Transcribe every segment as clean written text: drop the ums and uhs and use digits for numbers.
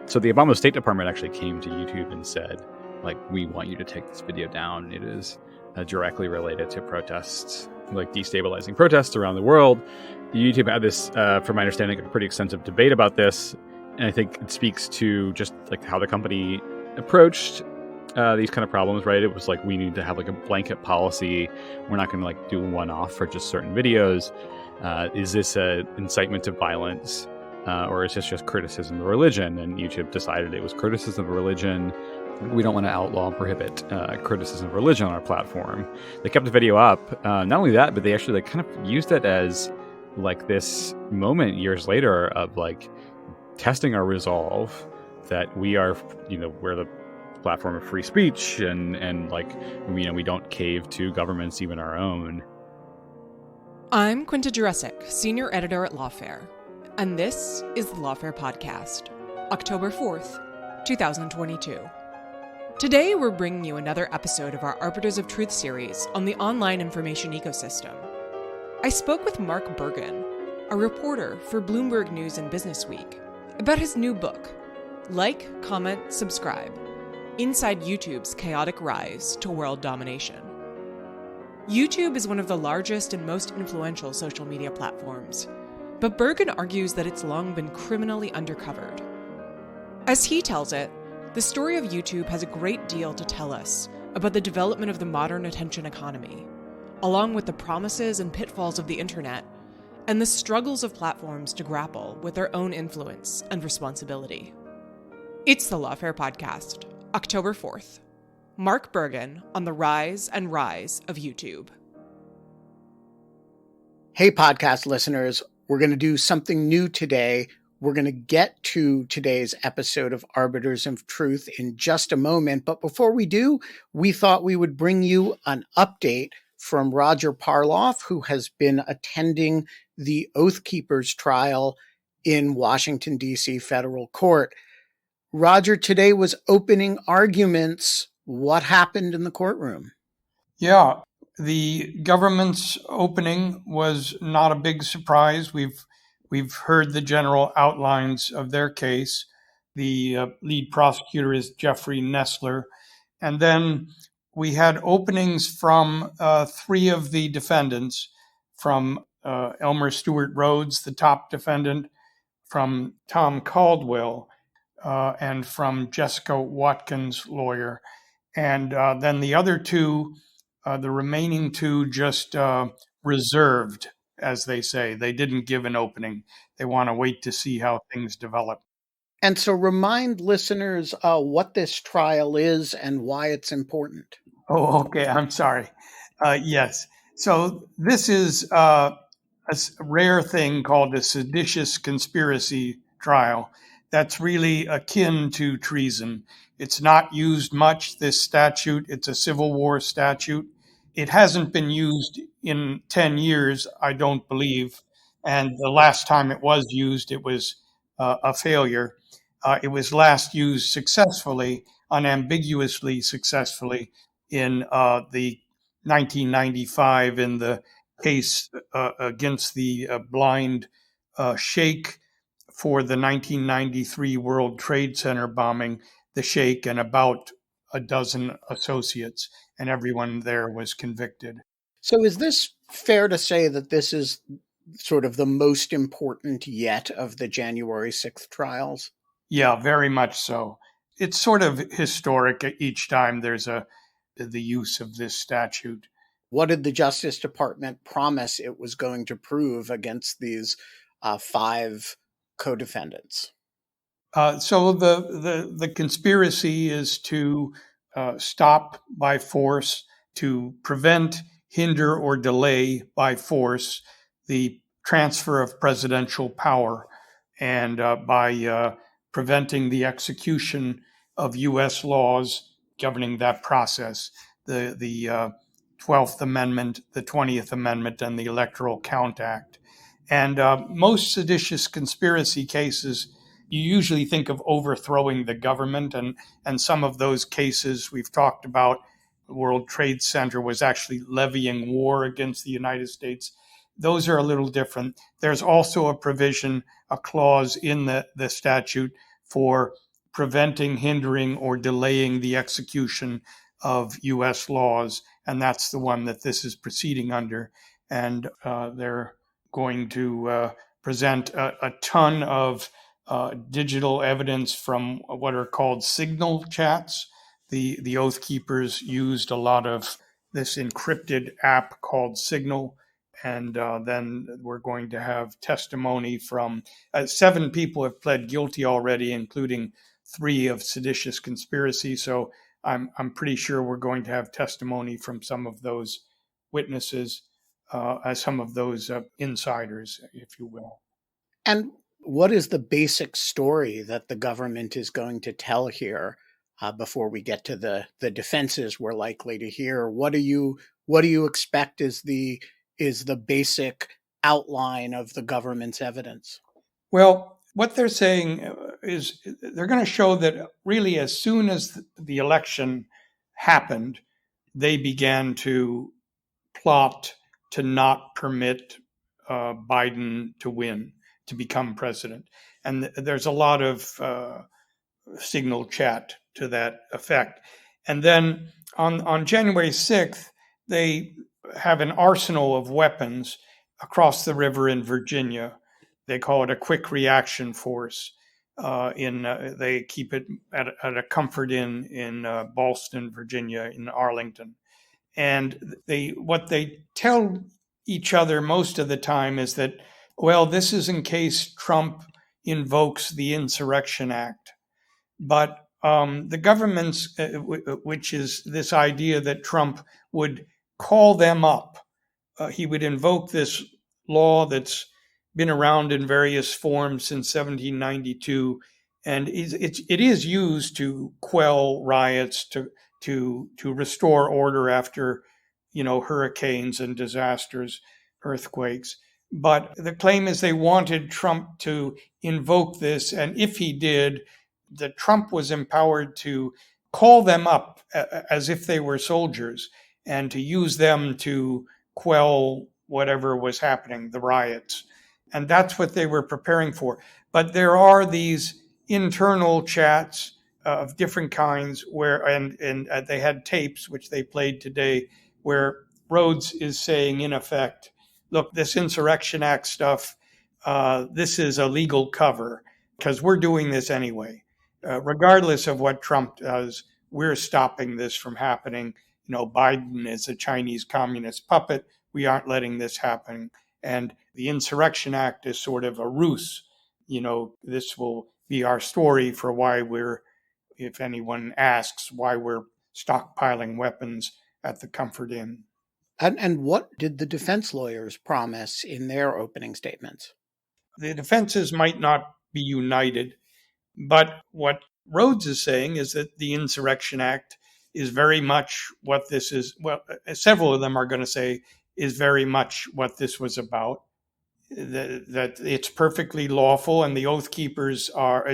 So the Obama State Department actually came to YouTube and said, like, we want you to take this video down. It is directly related to protests, like destabilizing protests around the world. YouTube had this, from my understanding, a pretty extensive debate about this. And I think it speaks to just like how the company approached these kind of problems, right? It was like, we need to have like a blanket policy. We're not going to like do one-off for just certain videos. Is this an incitement to violence? Or is this just criticism of religion? And YouTube decided it was criticism of religion. We don't want to outlaw and prohibit criticism of religion on our platform. They kept the video up. Not only that, but they actually kind of used it as like this moment years later of like testing our resolve that we are, we're the platform of free speech and like, we don't cave to governments, even our own. I'm Quinta Jurecic, Senior Editor at Lawfare, and this is the Lawfare Podcast, October 4th, 2022. Today, we're bringing you another episode of our Arbiters of Truth series on the online information ecosystem. I spoke with Mark Bergen, a reporter for Bloomberg News and Business Week, about his new book, Like, Comment, Subscribe, Inside YouTube's Chaotic Rise to World Domination. YouTube is one of the largest and most influential social media platforms, but Bergen argues that it's long been criminally undercovered. As he tells it, the story of YouTube has a great deal to tell us about the development of the modern attention economy, along with the promises and pitfalls of the internet, and the struggles of platforms to grapple with their own influence and responsibility. It's the Lawfare Podcast, October 4th. Mark Bergen on the rise and rise of YouTube. Hey, podcast listeners. We're going to do something new today. We're going to get to today's episode of Arbiters of Truth in just a moment. But before we do, we thought we would bring you an update from Roger Parloff, who has been attending the Oath Keepers trial in Washington, D.C. federal court. Roger, today was opening arguments. What happened in the courtroom? Yeah, the government's opening was not a big surprise. We've heard the general outlines of their case. The lead prosecutor is Jeffrey Nestler. And then we had openings from three of the defendants, from Elmer Stewart Rhodes, the top defendant, from Tom Caldwell, and from Jessica Watkins' lawyer. And then the other two, the remaining two, just reserved, as they say. They didn't give an opening. They want to wait to see how things develop. And so remind listeners what this trial is and why it's important. Oh, okay. I'm sorry. Yes. So this is a rare thing called a seditious conspiracy trial that's really akin to treason. It's not used much, this statute. It's a Civil War statute. It hasn't been used in 10 years, I don't believe. And the last time it was used, it was a failure. It was last used successfully, unambiguously successfully, in the 1995 in the case against the blind sheikh for the 1993 World Trade Center bombing. The sheikh and about a dozen associates, and everyone there was convicted. So is this fair to say that this is sort of the most important yet of the January 6th trials? Yeah, very much so. It's sort of historic each time there's the use of this statute. What did the Justice Department promise it was going to prove against these five co-defendants? So the conspiracy is to stop by force, to prevent, hinder, or delay by force the transfer of presidential power, and by preventing the execution of U.S. laws governing that process, the 12th Amendment, the 20th Amendment, and the Electoral Count Act. And most seditious conspiracy cases, you usually think of overthrowing the government, and some of those cases we've talked about, the World Trade Center was actually levying war against the United States. Those are a little different. There's also a provision, a clause in the statute for preventing, hindering, or delaying the execution of U.S. laws. And that's the one that this is proceeding under. And they're going to present a ton of digital evidence from what are called signal chats. The Oath Keepers used a lot of this encrypted app called Signal. And then we're going to have testimony from 7 people have pled guilty already, including 3 of seditious conspiracy. So I'm pretty sure we're going to have testimony from some of those witnesses, some of those insiders, if you will. And what is the basic story that the government is going to tell here before we get to the defenses we're likely to hear? What do you expect is the basic outline of the government's evidence? Well, what they're saying is they're going to show that really as soon as the election happened, they began to plot to not permit Biden to win, to become president. And there's a lot of signal chat to that effect. And then on January 6th, they have an arsenal of weapons across the river in Virginia. They call it a quick reaction force. They keep it at a Comfort Inn in Ballston, Virginia, in Arlington. And what they tell each other most of the time is that, well, this is in case Trump invokes the Insurrection Act. But the government's, which is this idea that Trump would call them up. He would invoke this law that's been around in various forms since 1792, and it is used to quell riots, to restore order after, hurricanes and disasters, earthquakes. But the claim is they wanted Trump to invoke this, and if he did, that Trump was empowered to call them up as if they were soldiers and to use them to quell whatever was happening, the riots. And that's what they were preparing for. But there are these internal chats of different kinds where, and they had tapes, which they played today, where Rhodes is saying, in effect, look, this Insurrection Act stuff, this is a legal cover because we're doing this anyway. Regardless of what Trump does, we're stopping this from happening. Biden is a Chinese communist puppet. We aren't letting this happen. And the Insurrection Act is sort of a ruse. This will be our story for why if anyone asks, why we're stockpiling weapons at the Comfort Inn. And what did the defense lawyers promise in their opening statements? The defenses might not be united, but what Rhodes is saying is that the Insurrection Act is very much what this is. Well, several of them are going to say is very much what this was about, that it's perfectly lawful, and the Oath Keepers are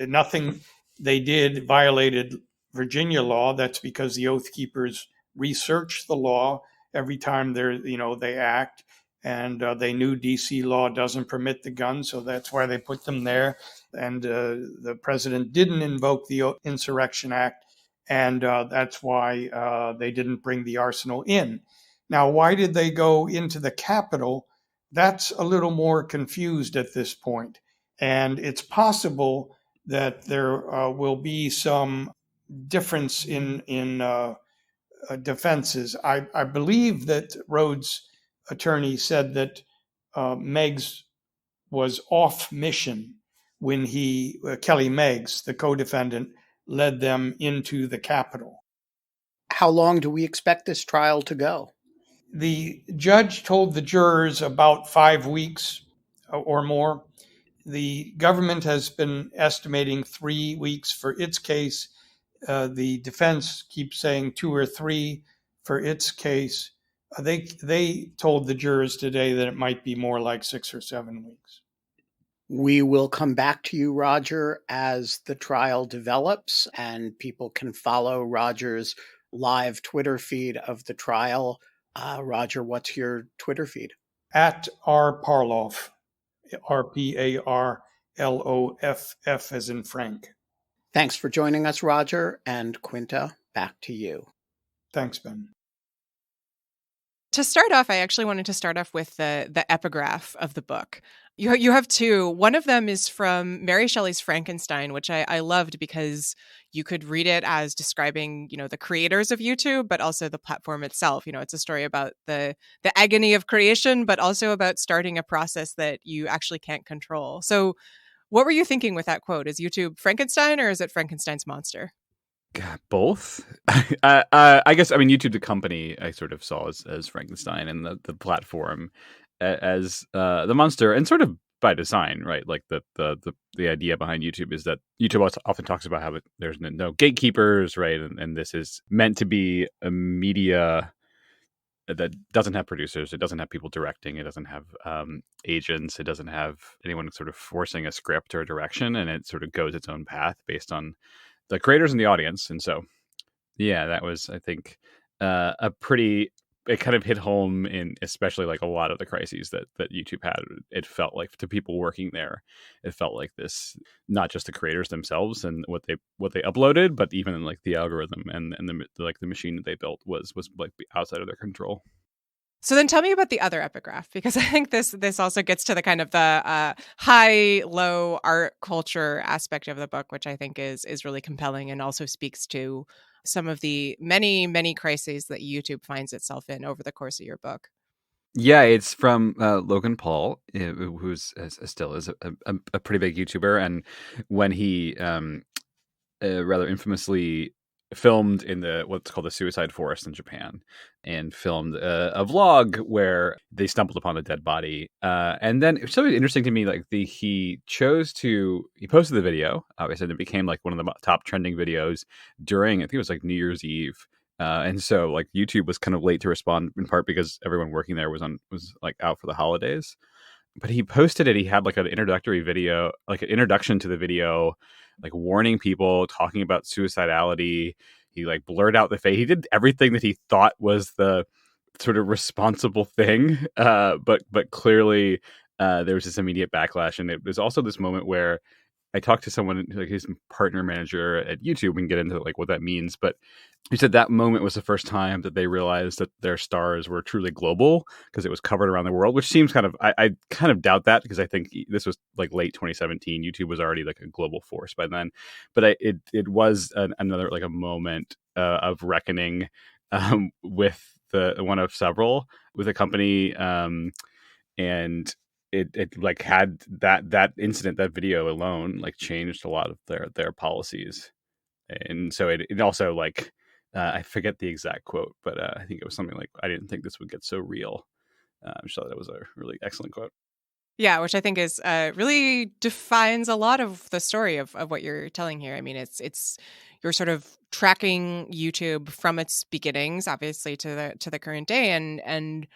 nothing they did violated Virginia law. That's because the Oath Keepers research the law every time they act, and they knew DC law doesn't permit the gun, so that's why they put them there. And the president didn't invoke the Insurrection Act, and that's why they didn't bring the arsenal in. Now, why did they go into the Capitol? That's a little more confused at this point. And it's possible that there will be some difference in defenses. I believe that Rhodes' attorney said that Meggs was off mission when Kelly Meggs, the co-defendant, led them into the Capitol. How long do we expect this trial to go? The judge told the jurors about 5 weeks or more. The government has been estimating 3 weeks for its case. The defense keeps saying 2 or 3 for its case. They told the jurors today that it might be more like 6 or 7 weeks. We will come back to you, Roger, as the trial develops, and people can follow Roger's live Twitter feed of the trial. Roger, what's your Twitter feed? At R. Parloff, RPARLOFF. LOFF as in Frank. Thanks for joining us, Roger. And Quinta, back to you. Thanks, Ben. To start off, I actually wanted to start off with the epigraph of the book. You have two. One of them is from Mary Shelley's Frankenstein, which I loved because you could read it as describing, the creators of YouTube, but also the platform itself. It's a story about the agony of creation, but also about starting a process that you actually can't control. So what were you thinking with that quote? Is YouTube Frankenstein or is it Frankenstein's monster? God, both. I guess, YouTube, the company, I sort of saw as Frankenstein, and the platform as the monster, and sort of by design, right? Like the idea behind YouTube is that YouTube often talks about how there's no gatekeepers, right? And this is meant to be a media that doesn't have producers, it doesn't have people directing, it doesn't have agents, it doesn't have anyone sort of forcing a script or a direction, and it sort of goes its own path based on the creators and the audience. And so, yeah, that was, I think, it kind of hit home in especially like a lot of the crises that YouTube had. It felt like to people working there, it felt like this, not just the creators themselves and what they uploaded, but even like the algorithm and the machine that they built was like outside of their control. So then tell me about the other epigraph, because I think this also gets to the kind of the high-low art culture aspect of the book, which I think is really compelling and also speaks to some of the many, many crises that YouTube finds itself in over the course of your book. Yeah, it's from Logan Paul, who's still is a pretty big YouTuber. And when he rather infamously filmed in what's called the suicide forest in Japan, and filmed a vlog where they stumbled upon a dead body. And then it's so interesting to me, like he posted the video, obviously, and it became like one of the top trending videos during, I think it was like New Year's Eve. And so like YouTube was kind of late to respond, in part because everyone working there was like out for the holidays. But he posted it. He had like an introductory video, like an introduction to the video, like warning people, talking about suicidality. He like blurred out the face. He did everything that he thought was the sort of responsible thing. But clearly there was this immediate backlash. And it was also this moment where I talked to someone, like his partner manager at YouTube. We can get into like what that means, but he said that moment was the first time that they realized that their stars were truly global because it was covered around the world, which seems kind of, I kind of doubt that, because I think this was like late 2017. YouTube was already like a global force by then, but it was another like a moment of reckoning with the one of several with a company, and it like had that incident, that video alone, like changed a lot of their policies. And so it also like I forget the exact quote, but I think it was something like, I didn't think this would get so real. So that was a really excellent quote. Yeah, which I think is really defines a lot of the story of what you're telling here. I mean, it's you're sort of tracking YouTube from its beginnings, obviously, to the current day, and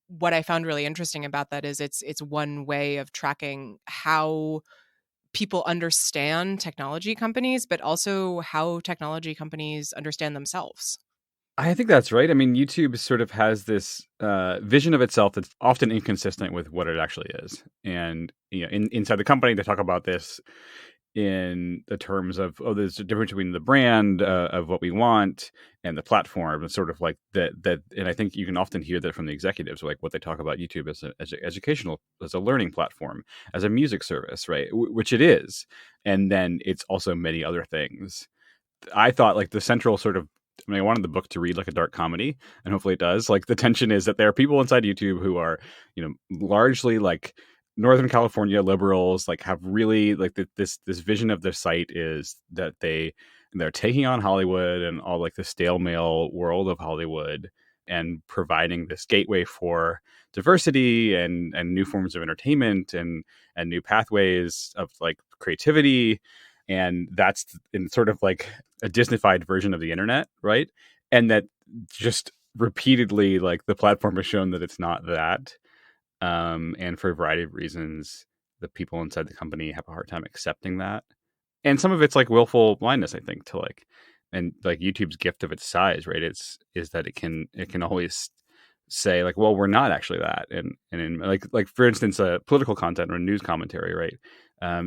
what I found really interesting about that is it's one way of tracking how people understand technology companies, but also how technology companies understand themselves. I think that's right. I mean, YouTube sort of has this vision of itself that's often inconsistent with what it actually is. And inside the company, they talk about this in the terms of, there's a difference between the brand of what we want and the platform, and sort of like that. And I think you can often hear that from the executives, like what they talk about YouTube as an educational, as a learning platform, as a music service, right? Which it is. And then it's also many other things. I thought like the central sort of, I wanted the book to read like a dark comedy, and hopefully it does. Like the tension is that there are people inside YouTube who are, largely like Northern California liberals, like have really like this vision of their site is that they're taking on Hollywood and all like the stale male world of Hollywood, and providing this gateway for diversity and new forms of entertainment and new pathways of like creativity. And that's in sort of like a Disneyfied version of the internet, right? And that just repeatedly, like the platform has shown that it's not that. And for a variety of reasons, the people inside the company have a hard time accepting that. And some of it's like willful blindness, I think, to like, and like YouTube's gift of its size, right? Is that it can always say like, well, we're not actually that. And in like for instance, political content or news commentary, right?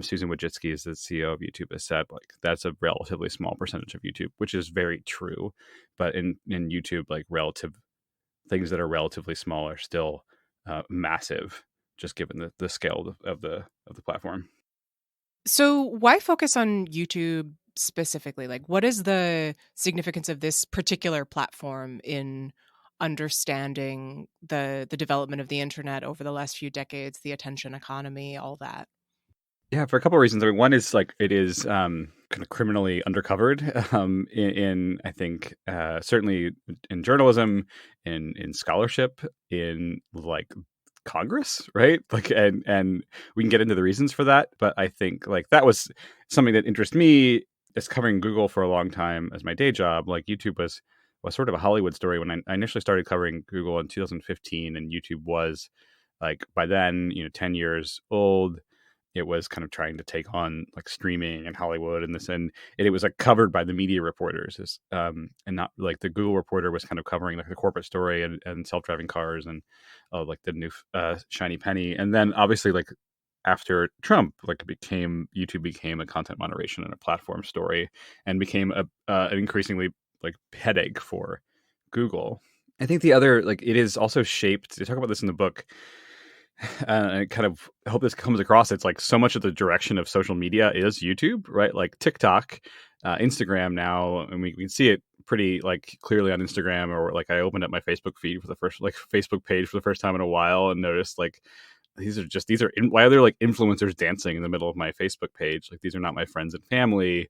Susan Wojcicki is the CEO of YouTube, has said like that's a relatively small percentage of YouTube, which is very true. But in YouTube, like relative things that are relatively small are still massive, just given the scale of the platform. So why focus on YouTube specifically? Like, what is the significance of this particular platform in understanding the development of the internet over the last few decades, the attention economy, all that? Yeah, for a couple of reasons. I mean, one is like it is kind of criminally undercovered in I think certainly in journalism, in scholarship, in like Congress, right? Like, and we can get into the reasons for that, but I think like that was something that interests me. As covering Google for a long time as my day job, like YouTube was sort of a Hollywood story when I initially started covering Google in 2015, and YouTube was like by then 10 years old. It was kind of trying to take on like streaming and Hollywood and this, and it was like covered by the media reporters, and not like the Google reporter was kind of covering like the corporate story and self-driving cars and like the new shiny penny. And then obviously like after Trump, like YouTube became a content moderation and a platform story, and became an increasingly like headache for Google. I think the other like it is also shaped. They talk about this in the book. I kind of hope this comes across. It's like so much of the direction of social media is YouTube, right? Like TikTok, Instagram now, and we can see it pretty like clearly on Instagram. Or like I opened up my Facebook feed for the first like Facebook page for the first time in a while and noticed like why are there like influencers dancing in the middle of my Facebook page? Like these are not my friends and family.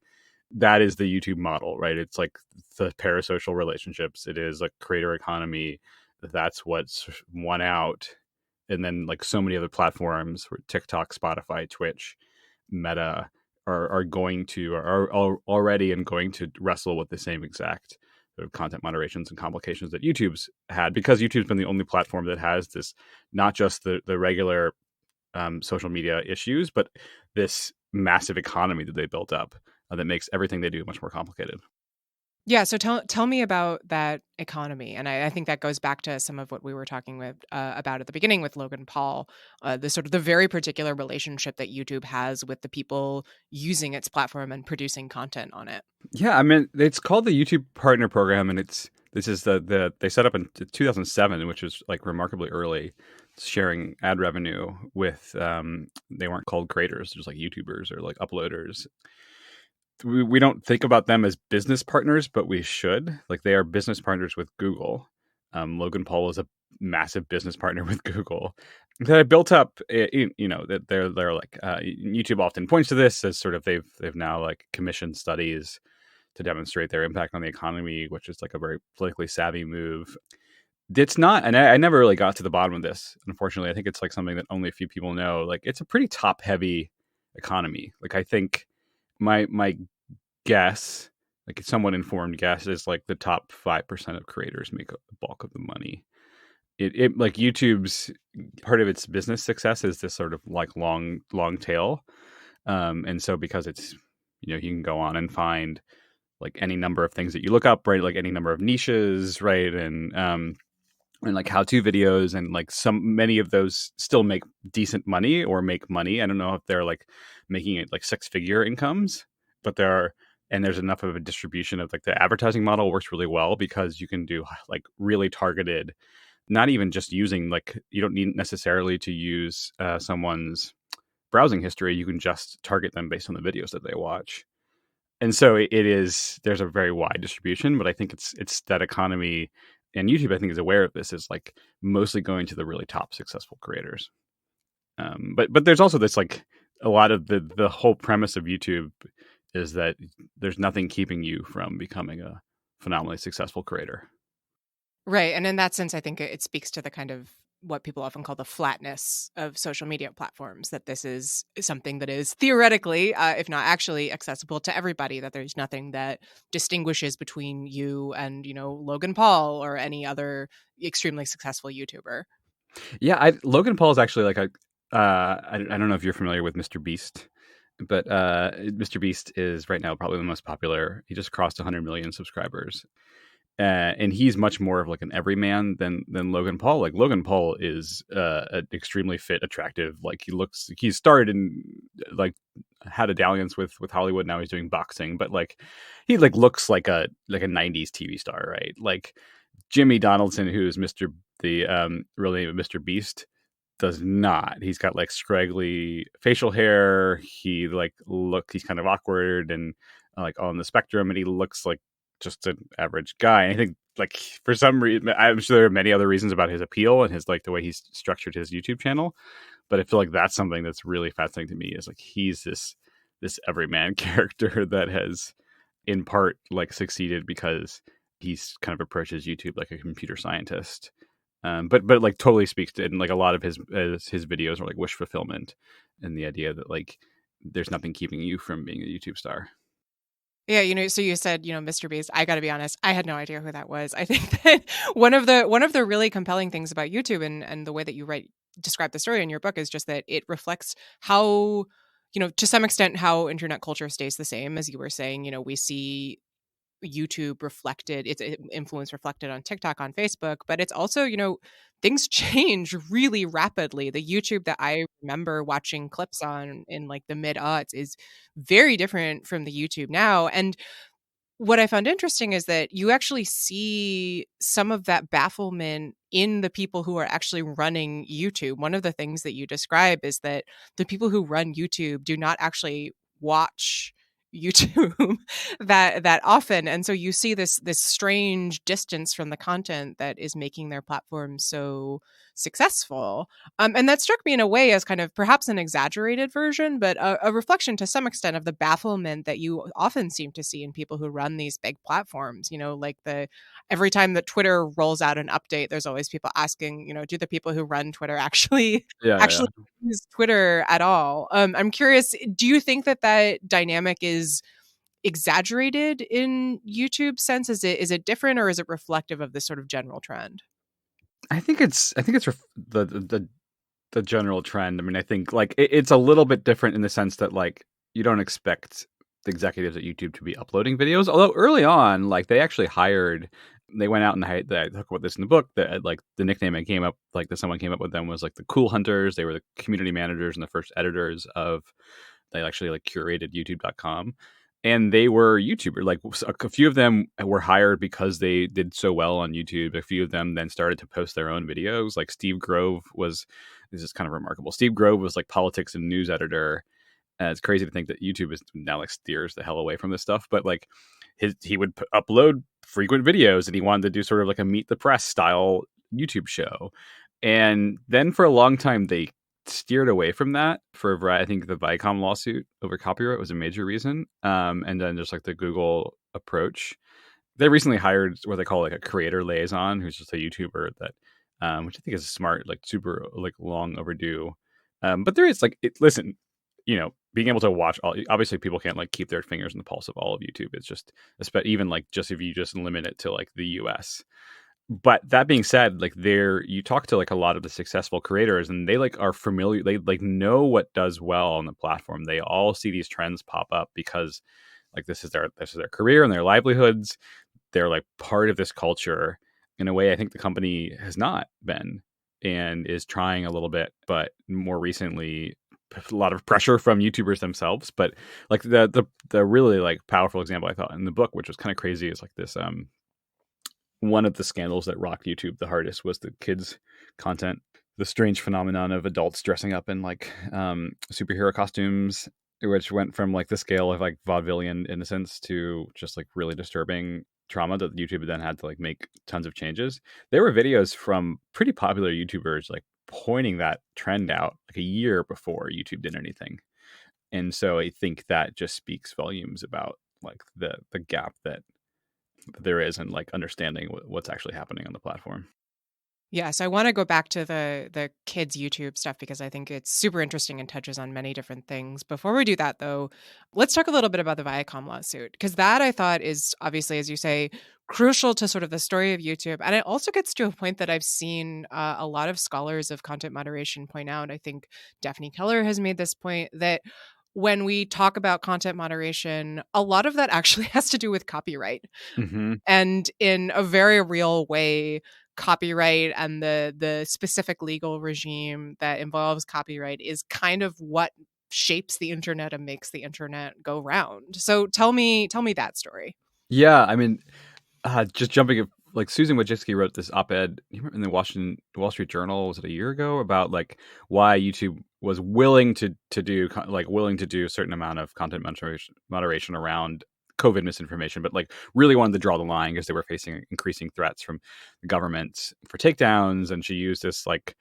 That is the YouTube model, right? It's like the parasocial relationships. It is like creator economy. That's what's won out. And then like so many other platforms, TikTok, Spotify, Twitch, Meta are already and going to wrestle with the same exact sort of content moderations and complications that YouTube's had, because YouTube's been the only platform that has this, not just the regular social media issues, but this massive economy that they built up that makes everything they do much more complicated. Yeah, so tell me about that economy, and I think that goes back to some of what we were talking about at the beginning with Logan Paul, the sort of the very particular relationship that YouTube has with the people using its platform and producing content on it. Yeah, I mean it's called the YouTube Partner Program, and this is they set up in 2007, which is like remarkably early, sharing ad revenue with they weren't called creators, just like YouTubers or like uploaders. We don't think about them as business partners, but we should. Like they are business partners with Google. Logan Paul is a massive business partner with Google. That I built up, that they're like YouTube often points to this as sort of they've now like commissioned studies to demonstrate their impact on the economy, which is like a very politically savvy move. It's not, and I never really got to the bottom of this. Unfortunately, I think it's like something that only a few people know. Like it's a pretty top heavy economy. Like I think my guess, like a somewhat informed guess, is like the top 5% of creators make a bulk of the money. It like YouTube's part of its business success is this sort of like long tail, and so because it's you can go on and find like any number of things that you look up, right? Like any number of niches, right? And like how-to videos, and like many of those still make decent money or make money. I don't know if they're like making it like 6-figure incomes, but there's enough of a distribution of like the advertising model works really well, because you can do like really targeted, not even just using like, you don't need necessarily to use someone's browsing history. You can just target them based on the videos that they watch. And so there's a very wide distribution, but I think it's that economy, and YouTube I think is aware of this, is like mostly going to the really top successful creators. But there's also this like a lot of the whole premise of YouTube is that there's nothing keeping you from becoming a phenomenally successful creator. Right. And in that sense, I think it speaks to the kind of what people often call the flatness of social media platforms, that this is something that is theoretically, if not actually, accessible to everybody, that there's nothing that distinguishes between you and, Logan Paul or any other extremely successful YouTuber. Yeah, Logan Paul is actually like I don't know if you're familiar with Mr. Beast, but Mr. Beast is right now probably the most popular. He just crossed 100 million subscribers. And he's much more of like an everyman than Logan Paul. Like Logan Paul is an extremely fit, attractive. Like he's starred in like had a dalliance with Hollywood. Now he's doing boxing, but like he like looks like a 90s TV star, right? Like Jimmy Donaldson, who is the real name of Mr. Beast, does not. He's got like scraggly facial hair. He's kind of awkward and like on the spectrum, and he looks like just an average guy. And I think like for some reason, I'm sure there are many other reasons about his appeal and his like the way he's structured his YouTube channel. But I feel like that's something that's really fascinating to me, is like he's this everyman character that has in part like succeeded because he's kind of approaches YouTube like a computer scientist. But like totally speaks to, and like a lot of his videos are like wish fulfillment and the idea that like there's nothing keeping you from being a YouTube star. Yeah, so you said, Mr. Beast. I got to be honest, I had no idea who that was. I think that one of the really compelling things about YouTube and the way that you describe the story in your book is just that it reflects how, to some extent, how internet culture stays the same. As you were saying, we see YouTube reflected, its influence reflected on TikTok, on Facebook, but it's also, things change really rapidly. The YouTube that I remember watching clips on in like the mid-aughts is very different from the YouTube now. And what I found interesting is that you actually see some of that bafflement in the people who are actually running YouTube. One of the things that you describe is that the people who run YouTube do not actually watch YouTube that often, and so you see this strange distance from the content that is making their platform so successful, and that struck me in a way as kind of perhaps an exaggerated version, but a reflection to some extent of the bafflement that you often seem to see in people who run these big platforms. Like every time that Twitter rolls out an update, there's always people asking, do the people who run Twitter actually use Twitter at all? I'm curious, do you think that dynamic is exaggerated in YouTube sense? Is it different, or is it reflective of this sort of general trend? I think it's the general trend. I mean, I think like it's a little bit different in the sense that like you don't expect the executives at YouTube to be uploading videos. Although early on, like they actually they went out and I talk about this in the book, that like the nickname that someone came up with them was like the Cool Hunters. They were the community managers and the first editors they actually like curated YouTube.com. And they were YouTubers. Like a few of them were hired because they did so well on YouTube. A few of them then started to post their own videos. Like Steve Grove this is kind of remarkable. Steve Grove was like politics and news editor. It's crazy to think that YouTube is now like steers the hell away from this stuff. But like he would upload frequent videos, and he wanted to do sort of like a Meet the Press style YouTube show. And then for a long time, they steered away from that for a variety. I think the Viacom lawsuit over copyright was a major reason. And then just like the Google approach. They recently hired what they call like a creator liaison, who's just a YouTuber that, which I think is smart, like super like long overdue. But there is like, listen, being able to watch obviously people can't like keep their fingers in the pulse of all of YouTube. It's just, even like just if you just limit it to like the US. But that being said, like you talk to like a lot of the successful creators, and they like are familiar. They like know what does well on the platform. They all see these trends pop up because like this is their career and their livelihoods. They're like part of this culture in a way I think the company has not been, and is trying a little bit, but more recently a lot of pressure from YouTubers themselves. But like the really like powerful example I thought in the book, which was kind of crazy, is like this one of the scandals that rocked YouTube the hardest was the kids content, the strange phenomenon of adults dressing up in like superhero costumes, which went from like the scale of like vaudevillian innocence to just like really disturbing trauma that YouTube then had to like make tons of changes. There were videos from pretty popular YouTubers like pointing that trend out like a year before YouTube did anything. And so I think that just speaks volumes about like the gap that there is in like understanding what's actually happening on the platform. Yeah, so I want to go back to the kids YouTube stuff because I think it's super interesting and touches on many different things. Before we do that, though, let's talk a little bit about the Viacom lawsuit, because that I thought is obviously, as you say, crucial to sort of the story of YouTube. And it also gets to a point that I've seen a lot of scholars of content moderation point out. I think Daphne Keller has made this point that when we talk about content moderation, a lot of that actually has to do with copyright. Mm-hmm. And in a very real way, copyright and the specific legal regime that involves copyright is kind of what shapes the internet and makes the internet go round. So tell me that story. Yeah, I mean, just jumping, like Susan Wojcicki wrote this op-ed in the Wall Street Journal, was it a year ago, about like why YouTube was willing to do a certain amount of content moderation around COVID misinformation, but like really wanted to draw the line because they were facing increasing threats from the government for takedowns. And she used this like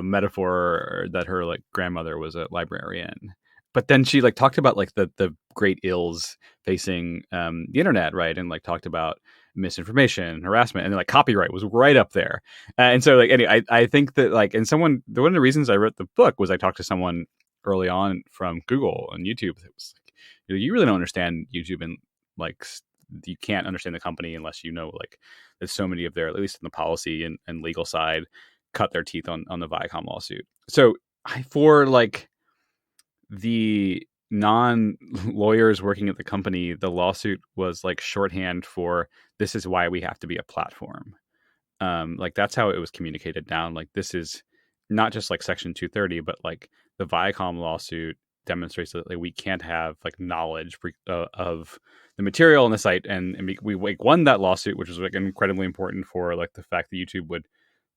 metaphor that her like grandmother was a librarian. But then she like talked about like the great ills facing the internet, right? And like talked about misinformation, harassment, and like copyright was right up there. And so like anyway, I think that like, and one of the reasons I wrote the book was I talked to someone early on from Google and YouTube that was like, you really don't understand YouTube, and like you can't understand the company unless you know like that so many of their, at least in the policy and legal side, cut their teeth on the Viacom lawsuit. So for like the non-lawyers working at the company, the lawsuit was like shorthand for, this is why we have to be a platform. Like that's how it was communicated down. Like this is not just like Section 230, but like the Viacom lawsuit demonstrates that like, we can't have like knowledge of the material on the site, and we like, won that lawsuit, which was like incredibly important for like the fact that YouTube would,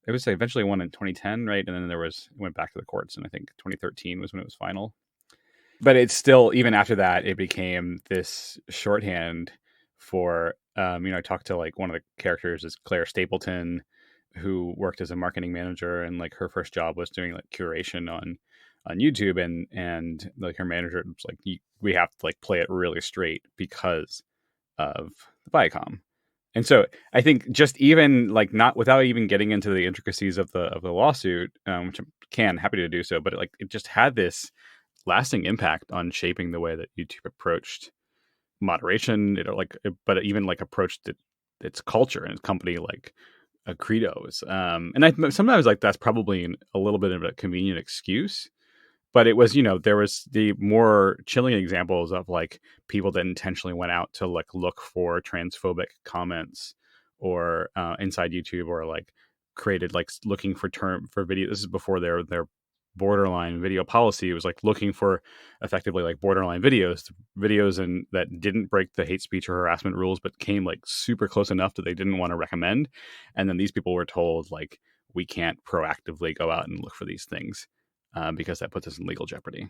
it was eventually won in 2010, right? And then it went back to the courts, and I think 2013 was when it was final. But it's still, even after that, it became this shorthand for, I talked to like one of the characters is Claire Stapleton, who worked as a marketing manager, and like her first job was doing like curation on YouTube, and like her manager was like, we have to like play it really straight because of the Viacom. And so I think just even like, not without even getting into the intricacies of the lawsuit, which I'm happy to do so, but it just had this lasting impact on shaping the way that YouTube approached moderation, but even like approached its culture and its company like credos. And I sometimes like that's probably a little bit of a convenient excuse, but it was, there was the more chilling examples of like people that intentionally went out to like look for transphobic comments or inside YouTube, or like created like looking for video. This is before their borderline video policy. It was like looking for effectively like borderline videos and that didn't break the hate speech or harassment rules, but came like super close enough that they didn't want to recommend. And then these people were told like, we can't proactively go out and look for these things because that puts us in legal jeopardy.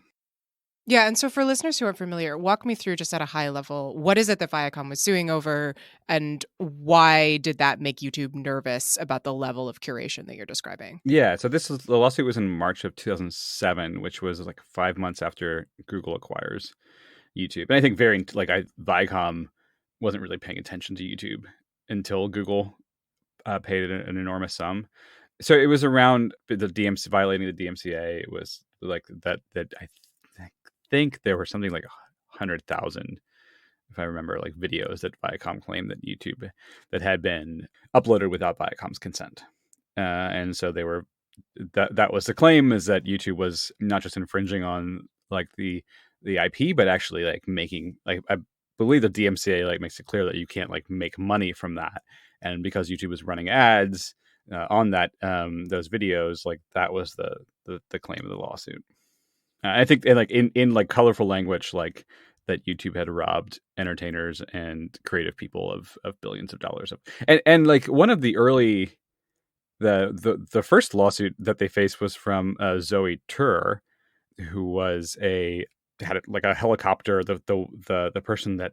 Yeah. And so for listeners who aren't familiar, walk me through just at a high level, what is it that Viacom was suing over, and why did that make YouTube nervous about the level of curation that you're describing? Yeah. So the lawsuit was in March of 2007, which was like 5 months after Google acquires YouTube. And I think Viacom wasn't really paying attention to YouTube until Google paid an enormous sum. So it was around the DMC violating the DMCA. It was like that I think there were something like 100,000, if I remember, like videos that Viacom claimed that YouTube that had been uploaded without Viacom's consent. And so they were, that was the claim, is that YouTube was not just infringing on like the IP, but actually like making, like, I believe the DMCA like makes it clear that you can't like make money from that. And because YouTube was running ads on that those videos, like that was the claim of the lawsuit. I think like in like colorful language, like that YouTube had robbed entertainers and creative people of billions of dollars of, and like one of the early the first lawsuit that they faced was from Zoe Tur, who had like a helicopter, the person that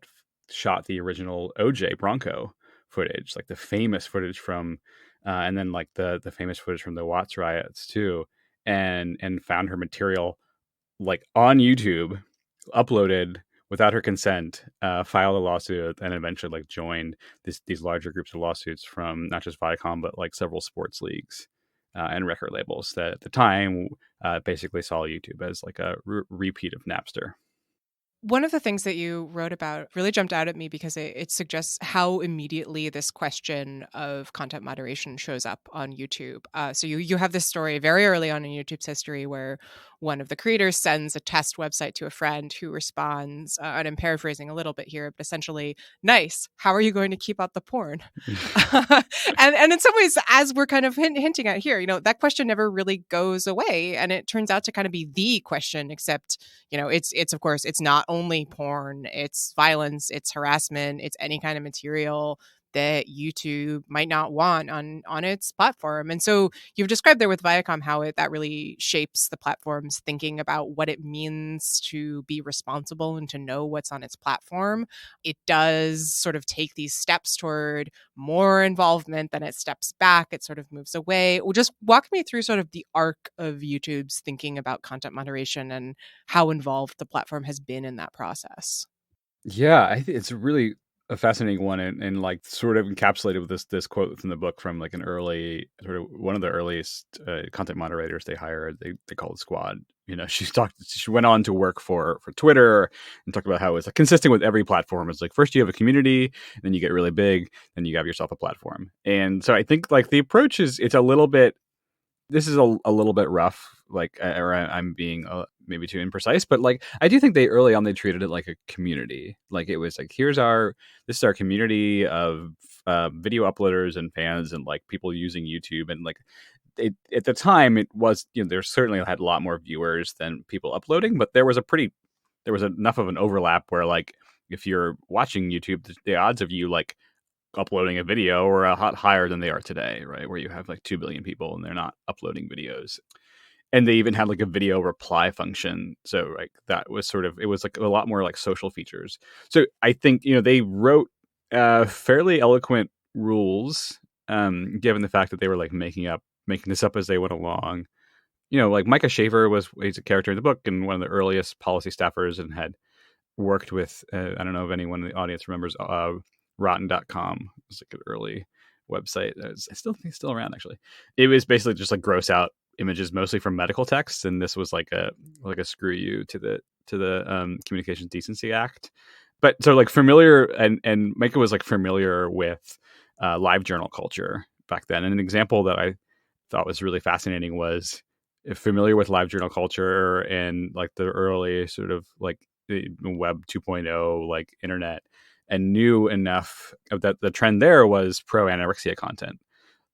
shot the original OJ Bronco footage, like the famous footage from and then like the famous footage from the Watts riots too, and found her material like on YouTube, uploaded without her consent, filed a lawsuit, and eventually like joined these larger groups of lawsuits from not just Viacom, but like several sports leagues and record labels that at the time basically saw YouTube as like a repeat of Napster. One of the things that you wrote about really jumped out at me because it suggests how immediately this question of content moderation shows up on YouTube. So you have this story very early on in YouTube's history where one of the creators sends a test website to a friend who responds, and I'm paraphrasing a little bit here, but essentially, nice. How are you going to keep out the porn? and in some ways, as we're kind of hinting at here, that question never really goes away. And it turns out to kind of be the question, except, it's of course, it's not only porn, it's violence, it's harassment, it's any kind of material that YouTube might not want on its platform. And so you've described there with Viacom how that really shapes the platform's thinking about what it means to be responsible and to know what's on its platform. It does sort of take these steps toward more involvement, then it steps back, it sort of moves away. Well, just walk me through sort of the arc of YouTube's thinking about content moderation and how involved the platform has been in that process. Yeah, I think it's really a fascinating one, and like sort of encapsulated with this quote from the book from like an early sort of one of the earliest content moderators they hired. They called Squad. She went on to work for Twitter and talked about how it's like consistent with every platform. It's like first you have a community, then you get really big, then you have yourself a platform. And so I think like the approach it's a little bit. This is a little bit rough, like, or I'm being maybe too imprecise, but like, I do think early on they treated it like a community. Like it was like, this is our community of video uploaders and fans and like people using YouTube. And like at the time it was, there certainly had a lot more viewers than people uploading, but there was enough of an overlap where like, if you're watching YouTube, the odds of you like uploading a video were a lot higher than they are today, right? Where you have like 2 billion people and they're not uploading videos. And they even had like a video reply function. So like that was it was like a lot more like social features. So I think, they wrote fairly eloquent rules, given the fact that they were like making this up as they went along. Like Micah Shaver he's a character in the book and one of the earliest policy staffers and had worked with, I don't know if anyone in the audience remembers, Rotten.com. It was like an early website. I still think it's still around, actually. It was basically just like gross out images, mostly from medical texts, and this was like a screw you to the Communications Decency Act. But so like familiar, and Micah was like familiar with live journal culture back then. And an example that I thought was really fascinating was familiar with live journal culture and like the early sort of like the web 2.0 like internet, and knew enough of that the trend there was pro anorexia content,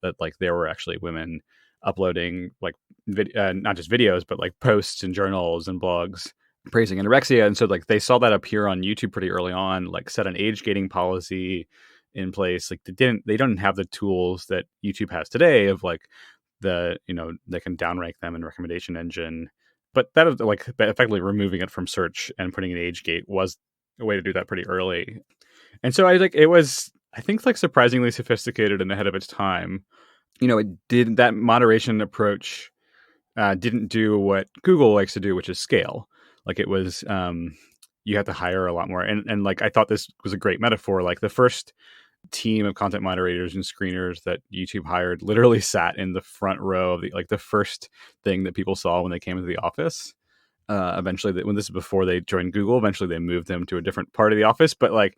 that like there were actually women uploading like not just videos but like posts and journals and blogs praising anorexia. And so like they saw that appear on YouTube pretty early on, like set an age gating policy in place. Like they don't have the tools that YouTube has today of like they can downrank them in recommendation engine, but that is like effectively removing it from search and putting an age gate was a way to do that pretty early. And so it was, I think, like surprisingly sophisticated and ahead of its time. That moderation approach didn't do what Google likes to do, which is scale. Like it was, you have to hire a lot more. And like, I thought this was a great metaphor. Like the first team of content moderators and screeners that YouTube hired literally sat in the front row of the first thing that people saw when they came into the office. Eventually, when this is before they joined Google, eventually they moved them to a different part of the office. But like,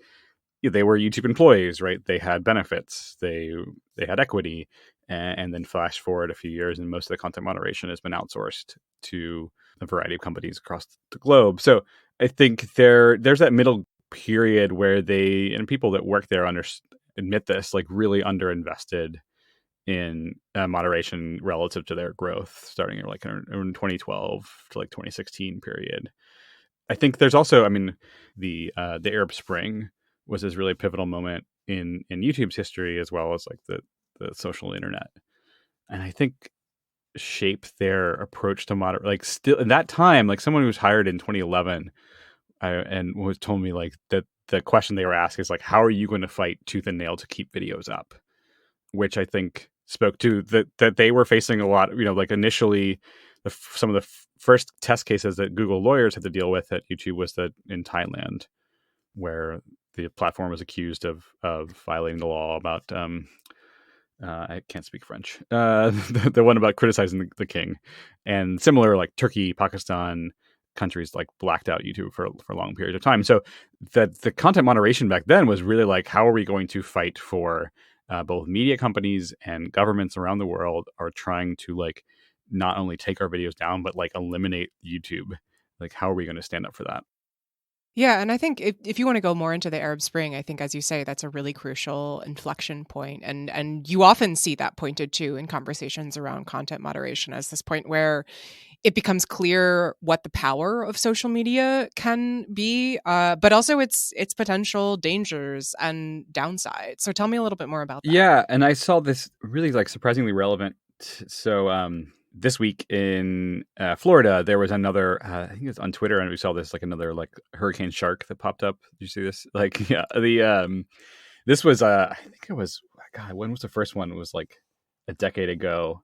they were YouTube employees, right? They had benefits, they had equity, and then flash forward a few years, and most of the content moderation has been outsourced to a variety of companies across the globe. So I think there's that middle period where people that work there admit this, like really underinvested in moderation relative to their growth, starting in 2012 to like 2016 period. I think there's also, the Arab Spring was this really pivotal moment in YouTube's history, as well as like the social internet, and I think shaped their approach to moderate. Like still in that time, like someone who was hired in 2011 and was told me like that the question they were asked is like, how are you going to fight tooth and nail to keep videos up? Which I think spoke to that they were facing a lot, like initially some of the first test cases that Google lawyers had to deal with at YouTube was that in Thailand, where the platform was accused of violating the law about I can't speak French, the one about criticizing the king, and similar like Turkey, Pakistan, countries like blacked out YouTube for a long period of time. So that the content moderation back then was really like, how are we going to fight for both media companies and governments around the world are trying to like not only take our videos down, but like eliminate YouTube. Like, how are we going to stand up for that? Yeah, and I think if you want to go more into the Arab Spring, I think, as you say, that's a really crucial inflection point. And you often see that pointed to in conversations around content moderation as this point where it becomes clear what the power of social media can be, but also its potential dangers and downsides. So tell me a little bit more about that. Yeah, and I saw this really like surprisingly relevant. So this week in Florida, there was another. I think it was on Twitter, and we saw this like another like hurricane shark that popped up. Did you see this? Like, yeah, the this was I think it was, God, when was the first one? It was like a decade ago.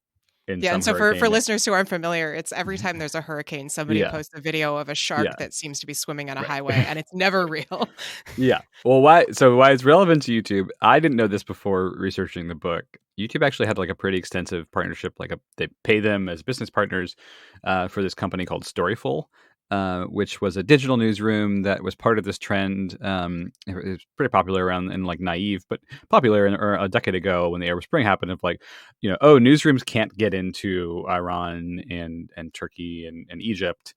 Yeah, and so for listeners who aren't familiar, it's every time there's a hurricane, somebody posts a video of a shark that seems to be swimming on a highway, and it's never real. Yeah. Well, why it's relevant to YouTube? I didn't know this before researching the book. YouTube actually had like a pretty extensive partnership. They pay them as business partners for this company called Storyful, which was a digital newsroom that was part of this trend. It was pretty popular around and like naive, but popular a decade ago when the Arab Spring happened. Of like, newsrooms can't get into Iran and Turkey and Egypt,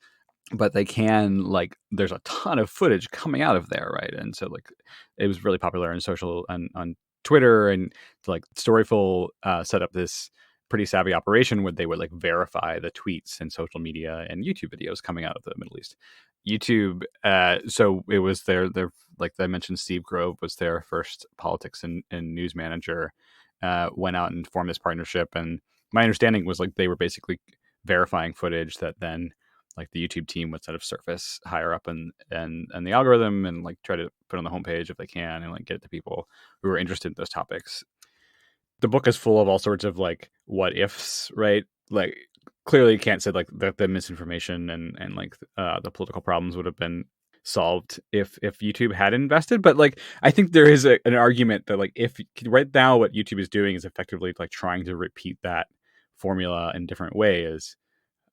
but they can, like, there's a ton of footage coming out of there, right? And so like it was really popular in social on Twitter, and like Storyful set up this pretty savvy operation where they would like verify the tweets and social media and YouTube videos coming out of the Middle East. YouTube, so it was their like I mentioned, Steve Grove was their first politics and news manager, went out and formed this partnership. And my understanding was like they were basically verifying footage that then like the YouTube team would sort of surface higher up and the algorithm and like try to put on the homepage if they can and like get it to people who are interested in those topics. The book is full of all sorts of like what ifs, right? Like clearly you can't say like the misinformation and like the political problems would have been solved if YouTube had invested. But like I think there is an argument that like if right now what YouTube is doing is effectively like trying to repeat that formula in different ways.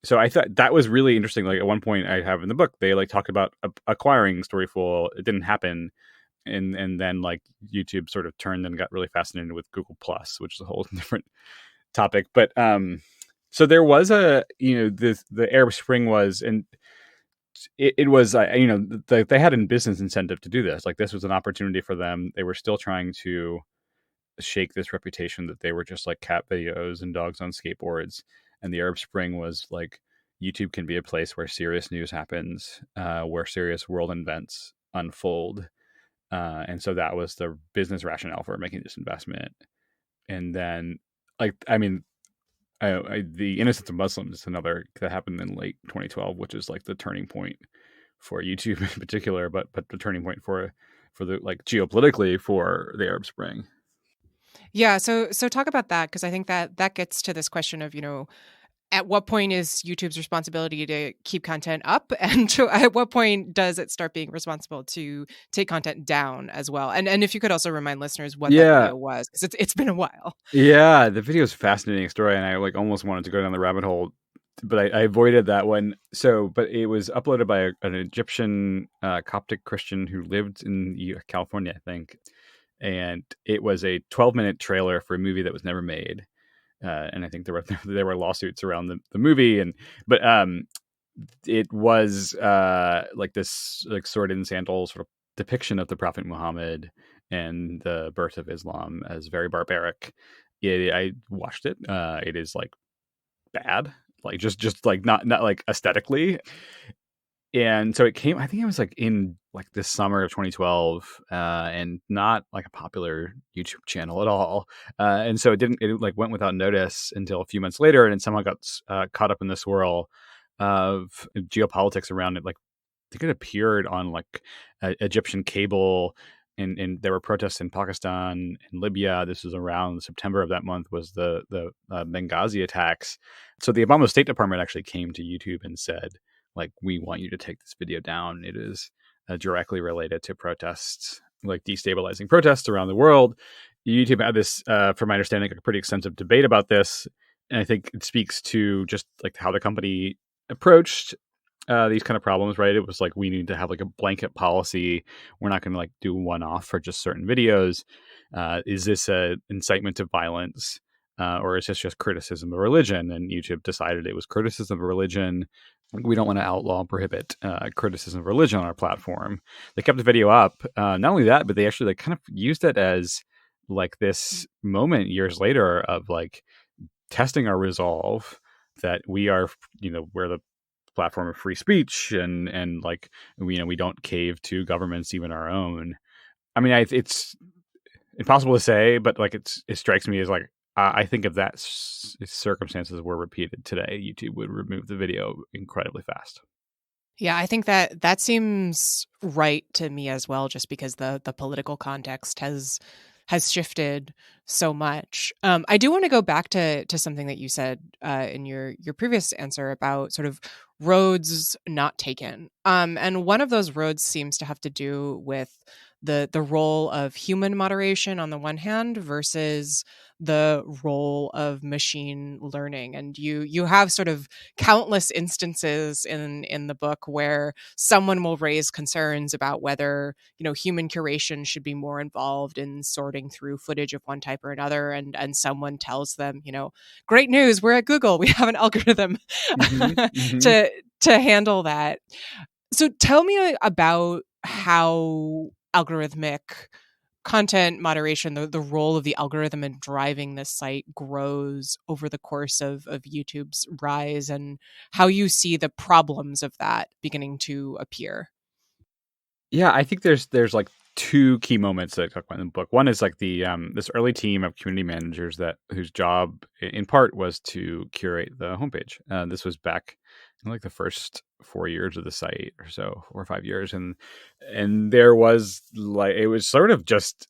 So I thought that was really interesting. Like at one point I have in the book, they like talked about acquiring Storyful. It didn't happen. And then like YouTube sort of turned and got really fascinated with Google Plus, which is a whole different topic. But so there was the Arab Spring was, and it was they had a business incentive to do this. Like this was an opportunity for them. They were still trying to shake this reputation that they were just like cat videos and dogs on skateboards. And the Arab Spring was like YouTube can be a place where serious news happens, where serious world events unfold. And so that was the business rationale for making this investment. And then, like, I mean, the Innocence of Muslims is another that happened in late 2012, which is like the turning point for YouTube in particular, but the turning point for the like geopolitically for the Arab Spring. Yeah, so talk about that, because I think that gets to this question of, at what point is YouTube's responsibility to keep content up, and at what point does it start being responsible to take content down as well? And if you could also remind listeners what that video was, because it's been a while. Yeah, the video is a fascinating story, and I like almost wanted to go down the rabbit hole, but I avoided that one. So, but it was uploaded by an Egyptian Coptic Christian who lived in California, I think, and it was a 12-minute trailer for a movie that was never made. And I think there were lawsuits around the movie, but it was like this like sword and sandals sort of depiction of the Prophet Muhammad and the birth of Islam as very barbaric. I watched it. It is like bad, like just like not like aesthetically. And so it came, I think it was like in like this summer of 2012, and not like a popular YouTube channel at all. And so it like went without notice until a few months later, and then somehow got caught up in the swirl of geopolitics around it. Like I think it appeared on like Egyptian cable, and there were protests in Pakistan and Libya. This was around September of that month was the Benghazi attacks. So the Obama State Department actually came to YouTube and said, like, we want you to take this video down. It is directly related to protests, like destabilizing protests around the world. YouTube had this, from my understanding, a pretty extensive debate about this. And I think it speaks to just like how the company approached these kind of problems, right? It was like, we need to have like a blanket policy. We're not going to like do one off for just certain videos. Is this a incitement to violence? or is this just criticism of religion? And YouTube decided it was criticism of religion. We don't want to outlaw and prohibit criticism of religion on our platform. They kept the video up. Not only that, but they actually like kind of used it as like this moment years later of like testing our resolve that we are, we're the platform of free speech, and like we don't cave to governments, even our own. I mean, it's impossible to say, but like it strikes me as like I think if that circumstances were repeated today, YouTube would remove the video incredibly fast. Yeah, I think that seems right to me as well, just because the political context has shifted so much. I do want to go back to something that you said in your previous answer about sort of roads not taken. And one of those roads seems to have to do with the role of human moderation on the one hand versus the role of machine learning. And you have sort of countless instances in the book where someone will raise concerns about whether, human curation should be more involved in sorting through footage of one type or another. And someone tells them, great news, we're at Google, we have an algorithm to handle that. So tell me about how algorithmic content moderation, the role of the algorithm in driving this site grows over the course of YouTube's rise, and how you see the problems of that beginning to appear. Yeah, I think there's like two key moments that I talk about in the book. One is like the this early team of community managers whose job in part was to curate the homepage. This was back in like the first 4 years of the site or so, 4 or 5 years, and there was like it was sort of just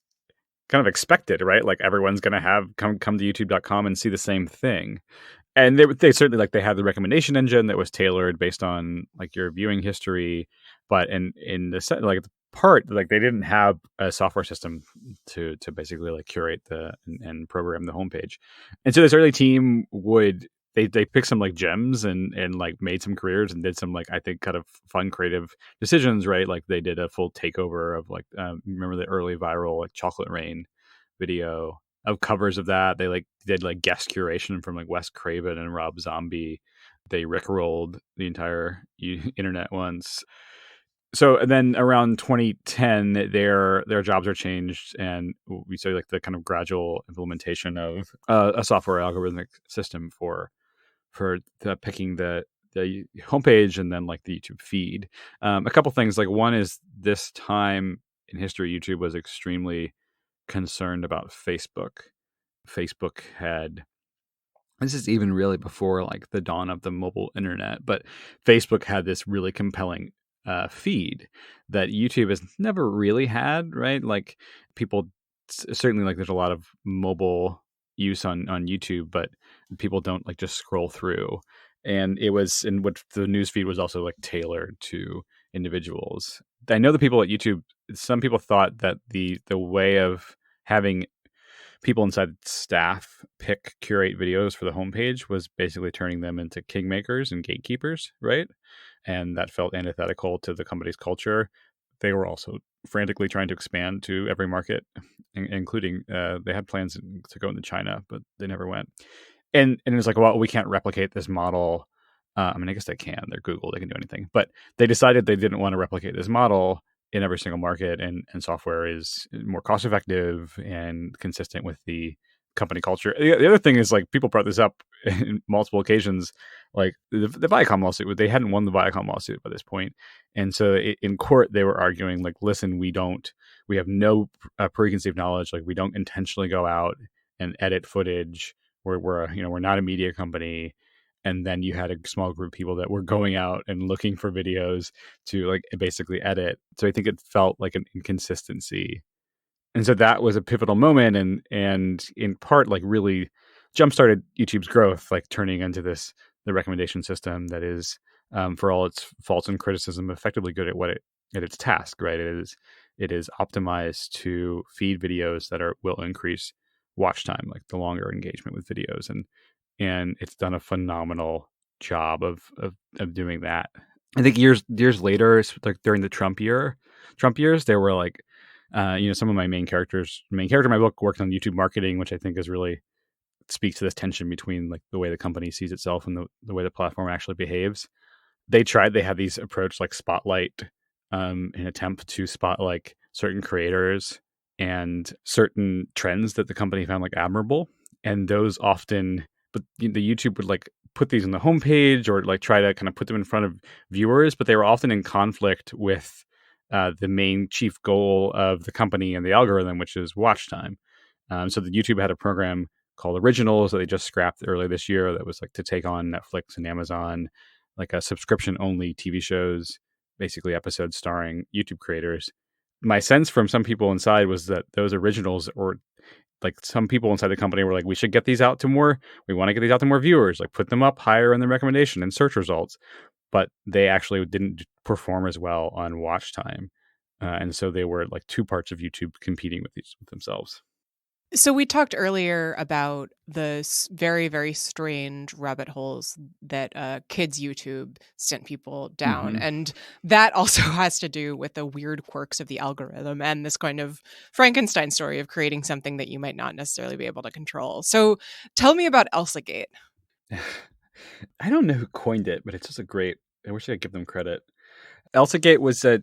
kind of expected, right? Like everyone's gonna come to youtube.com and see the same thing. And they certainly like they had the recommendation engine that was tailored based on like your viewing history, but in the set like the part like they didn't have a software system to basically like curate and program the homepage. And so this early team they picked some like gems and like made some careers and did some like I think kind of fun creative decisions, right? Like they did a full takeover of like remember the early viral like Chocolate Rain video of covers of that. They like did like guest curation from like Wes Craven and Rob Zombie. They rickrolled the entire internet once. So and then around 2010, their jobs are changed, and we see like the kind of gradual implementation of a software algorithmic system for picking the homepage and then like the YouTube feed. A couple things, like one is this time in history, YouTube was extremely concerned about Facebook. Facebook had, this is even really before like the dawn of the mobile internet, but Facebook had this really compelling feed that YouTube has never really had, right? Like people certainly like there's a lot of mobile use on YouTube, but people don't like just scroll through. And it was in what the news feed was also like tailored to individuals. I know the people at YouTube, some people thought that the way of having people inside staff curate videos for the homepage was basically turning them into kingmakers and gatekeepers, right? And that felt antithetical to the company's culture. They were also frantically trying to expand to every market, including they had plans to go into China, but they never went. And it was like, well, we can't replicate this model. I mean, I guess they can. They're Google. They can do anything. But they decided they didn't want to replicate this model in every single market, and software is more cost effective and consistent with the company culture. The other thing is like people brought this up in multiple occasions, like the Viacom lawsuit. They hadn't won the Viacom lawsuit by this point, and so in court they were arguing like, listen, we have no preconceived knowledge. Like we don't intentionally go out and edit footage. We're not a media company. And then you had a small group of people that were going out and looking for videos to like basically edit. So I think it felt like an inconsistency. And so that was a pivotal moment and in part like really jump-started YouTube's growth, like turning into the recommendation system that is, for all its faults and criticism, effectively good at its task, right? It is optimized to feed videos that will increase watch time, like the longer engagement with videos. And it's done a phenomenal job of doing that. I think years later, like during the Trump years, there were like, some of my main character in my book worked on YouTube marketing, which I think is really speaks to this tension between like the way the company sees itself and the way the platform actually behaves. They had these approach like spotlight, an attempt to spot like certain creators and certain trends that the company found like admirable. And those often, but the YouTube would like put these on the homepage or like try to kind of put them in front of viewers, but they were often in conflict with the main chief goal of the company and the algorithm, which is watch time. So the YouTube had a program called Originals that they just scrapped earlier this year that was like to take on Netflix and Amazon, like a subscription only TV shows, basically episodes starring YouTube creators. My sense from some people inside was that those originals, or like some people inside the company were like, we should get these out to more, we want to get these out to more viewers, like put them up higher in the recommendation and search results. But they actually didn't perform as well on watch time. And so they were like two parts of YouTube competing with themselves. So we talked earlier about the very, very strange rabbit holes that kids YouTube sent people down. Mm-hmm. And that also has to do with the weird quirks of the algorithm and this kind of Frankenstein story of creating something that you might not necessarily be able to control. So tell me about Elsagate. I don't know who coined it, but it's just I wish I could give them credit. Elsagate was a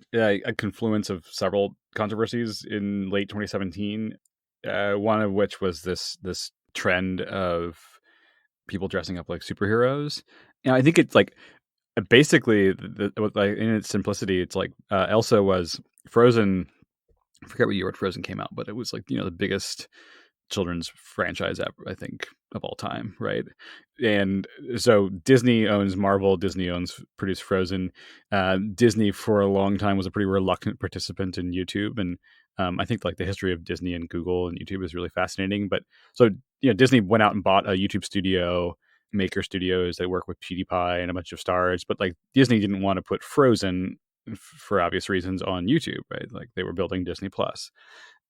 confluence of several controversies in late 2017. One of which was this trend of people dressing up like superheroes. And I think it's like basically in its simplicity, it's like Elsa was Frozen. I forget what year Frozen came out, but it was like, the biggest children's franchise ever, I think, of all time, right? And so Disney owns Marvel, Disney produced Frozen. Disney for a long time was a pretty reluctant participant in YouTube, and I think like the history of Disney and Google and YouTube is really fascinating. But so Disney went out and bought a YouTube studio, Maker Studios. They work with PewDiePie and a bunch of stars, but like Disney didn't want to put Frozen for obvious reasons on YouTube, right? Like they were building Disney Plus.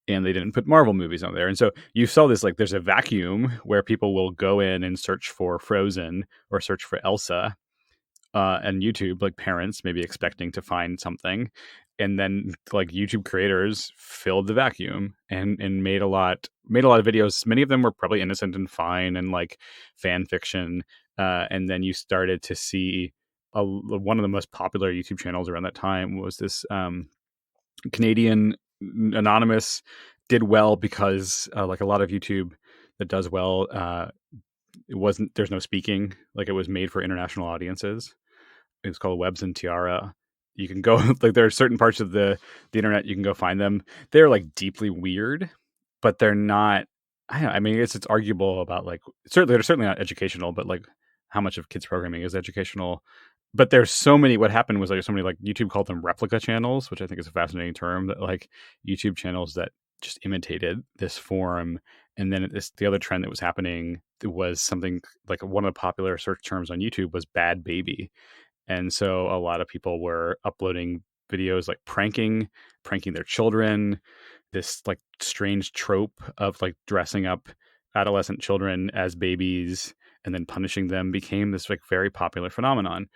And they didn't put Marvel movies on there. And so you saw this, like there's a vacuum where people will go in and search for Frozen or search for Elsa and YouTube, like parents maybe expecting to find something. And then like YouTube creators filled the vacuum and made a lot of videos. Many of them were probably innocent and fine and like fan fiction. And then you started to see one of the most popular YouTube channels around that time was this Canadian anonymous, did well because like a lot of YouTube that does well, there's no speaking, like it was made for international audiences. It was called Webs and Tiara. You can go like there are certain parts of the internet you can go find them. They're like deeply weird, but they're not. I mean, it's arguable about like they're certainly not educational, but like how much of kids programming is educational. But there's so many. What happened was like so many, like YouTube called them replica channels, which I think is a fascinating term. That like YouTube channels that just imitated this form. And then the other trend that was happening was something like one of the popular search terms on YouTube was bad baby. And so a lot of people were uploading videos like pranking their children. This like strange trope of like dressing up adolescent children as babies and then punishing them became this like very popular phenomenon.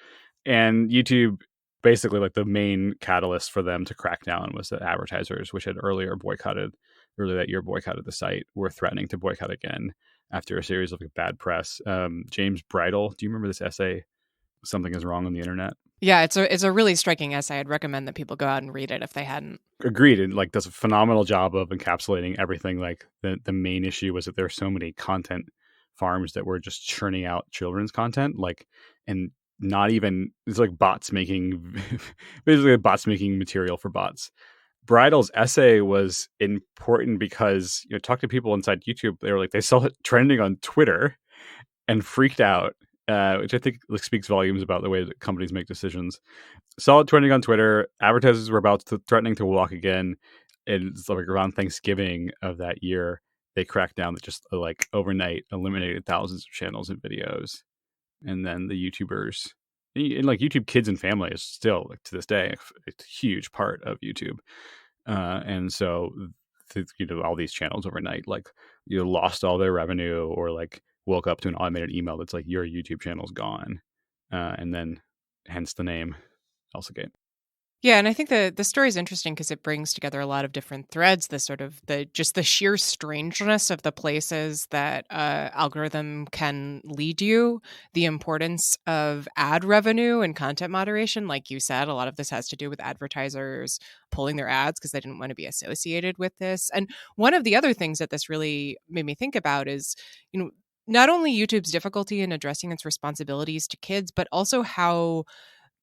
And YouTube, basically like the main catalyst for them to crack down was that advertisers, which had earlier that year boycotted the site, were threatening to boycott again after a series of like, bad press. James Bridle, do you remember this essay, Something is Wrong on the Internet? Yeah, it's a really striking essay. I'd recommend that people go out and read it if they hadn't. Agreed. And like does a phenomenal job of encapsulating everything. Like the main issue was that there were so many content farms that were just churning out children's content, like, and not even, it's like bots making basically bots making material for bots. Bridle's essay was important because talk to people inside YouTube, they were like, they saw it trending on Twitter and freaked out, which I think like, speaks volumes about the way that companies make decisions. Saw it trending on Twitter. Advertisers were threatening to walk again. And it's like around Thanksgiving of that year, they cracked down that just like overnight eliminated thousands of channels and videos. And then the YouTubers and like YouTube Kids and Family is still like to this day a huge part of YouTube. And so all these channels overnight like lost all their revenue or like woke up to an automated email that's like your YouTube channel's gone. And then hence the name Elsagate. Yeah, and I think the story is interesting because it brings together a lot of different threads. The sort of the sheer strangeness of the places that algorithm can lead you, the importance of ad revenue and content moderation. Like you said, a lot of this has to do with advertisers pulling their ads because they didn't want to be associated with this. And one of the other things that this really made me think about is, you know, not only YouTube's difficulty in addressing its responsibilities to kids, but also how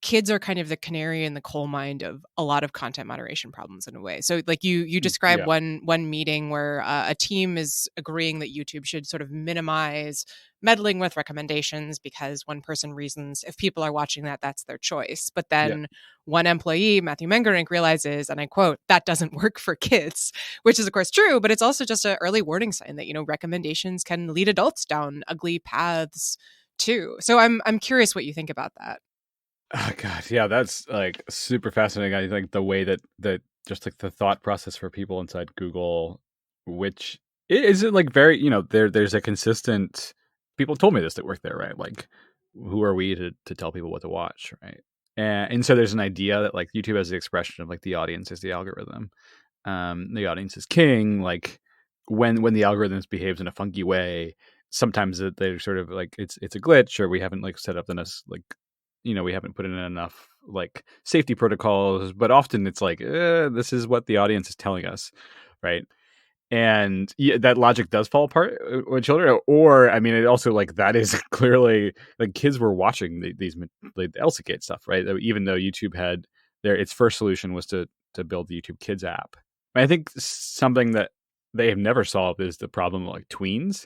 kids are kind of the canary in the coal mine of a lot of content moderation problems in a way. So like you describe Yeah. one meeting where a team is agreeing that YouTube should sort of minimize meddling with recommendations because one person reasons if people are watching that, that's their choice. But Yeah. then one employee, Matthew Mengerink, realizes, and I quote, that doesn't work for kids, which is of course true, but it's also just an early warning sign that, you know, recommendations can lead adults down ugly paths too. So I'm curious what you think about that. Oh God, yeah, that's like super fascinating. I think the way that just like the thought process for people inside Google, which isn't like very, you know, there's a consistent. People told me this that work there, right? Like, who are we to tell people what to watch, right? And so there's an idea that like YouTube has the expression of like the audience is the algorithm, the audience is king. Like when the algorithms behaves in a funky way, sometimes they're sort of like it's a glitch, or we haven't like set up like, you know, we haven't put in enough like safety protocols, but often it's like this is what the audience is telling us, right? And yeah, that logic does fall apart with children. Or I mean, it also like that is clearly like kids were watching these like the Elsagate stuff, right? Even though YouTube had its first solution was to build the YouTube Kids app. I think something that they have never solved is the problem of like tweens.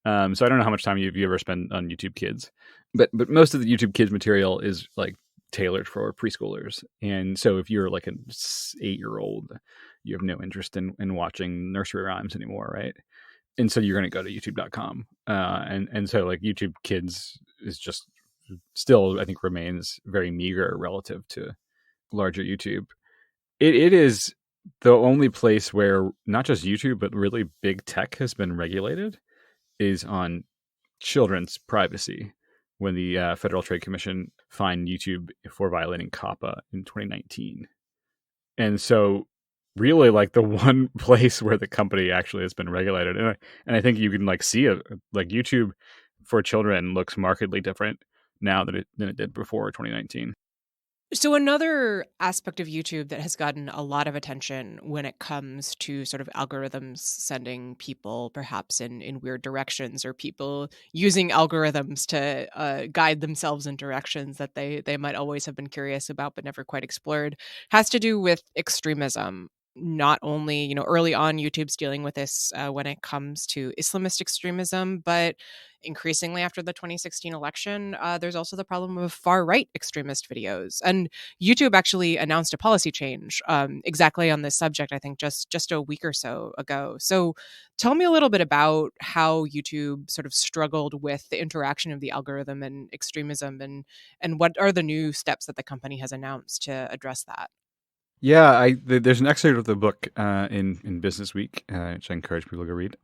So I don't know how much time you ever spent on YouTube Kids, but most of the YouTube Kids material is like tailored for preschoolers. And so if you're like an 8-year-old, you have no interest in watching nursery rhymes anymore, right? And so you're going to go to youtube.com. And so like YouTube Kids is just still, I think, remains very meager relative to larger YouTube. It is the only place where not just YouTube, but really big tech has been regulated is on children's privacy when the Federal Trade Commission fined YouTube for violating COPPA in 2019. And so really like the one place where the company actually has been regulated. And I think you can like see it, like YouTube for children looks markedly different now than it did before 2019. So another aspect of YouTube that has gotten a lot of attention when it comes to sort of algorithms sending people perhaps in weird directions, or people using algorithms to guide themselves in directions that they might always have been curious about but never quite explored, has to do with extremism. Not only, you know, early on YouTube's dealing with this when it comes to Islamist extremism, but increasingly after the 2016 election, there's also the problem of far-right extremist videos. And YouTube actually announced a policy change exactly on this subject, I think just a week or so ago. So tell me a little bit about how YouTube sort of struggled with the interaction of the algorithm and extremism, and what are the new steps that the company has announced to address that? Yeah, there's an excerpt of the book in Business Week, which I encourage people to go read,